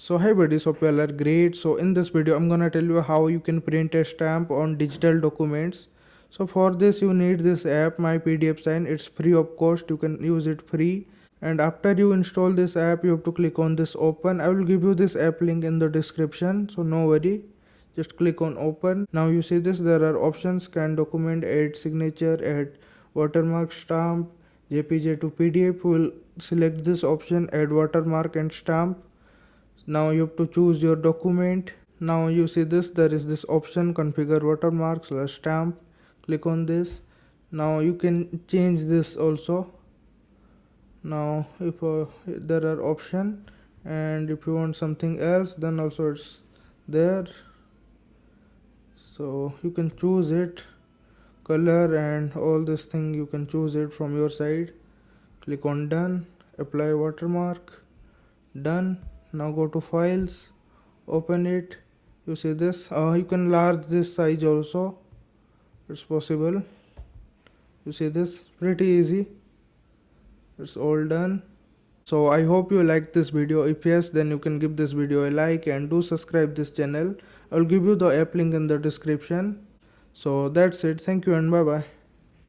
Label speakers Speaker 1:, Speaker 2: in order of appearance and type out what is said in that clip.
Speaker 1: So hi buddies, hope you all are great. So in this video I'm gonna tell you how you can print a stamp on digital documents. So for this you need this app, my PDF sign. It's free of cost, you can use it free. And after you install this app you have to click on this open. I will give you this app link in the description, so no worry, just click on open. Now you see this, there are options: scan document, add signature, add watermark, stamp, jpg to pdf. We'll select this option, add watermark and stamp. Now you have to choose your document. Now you see this, there is this option, configure watermark / stamp. Click on this. Now you can change this also. Now if there are option, and if you want something else then also it's there, so you can choose it, color and all this thing you can choose it from your side. Click on done, apply watermark, done. Now go to files, open it. You see this, you can enlarge this size also, it's possible. You see this, pretty easy, it's all done. So I hope you liked this video. If yes, then you can give this video a like and do subscribe this channel. I'll give you the app link in the description. So that's it, thank you and bye bye.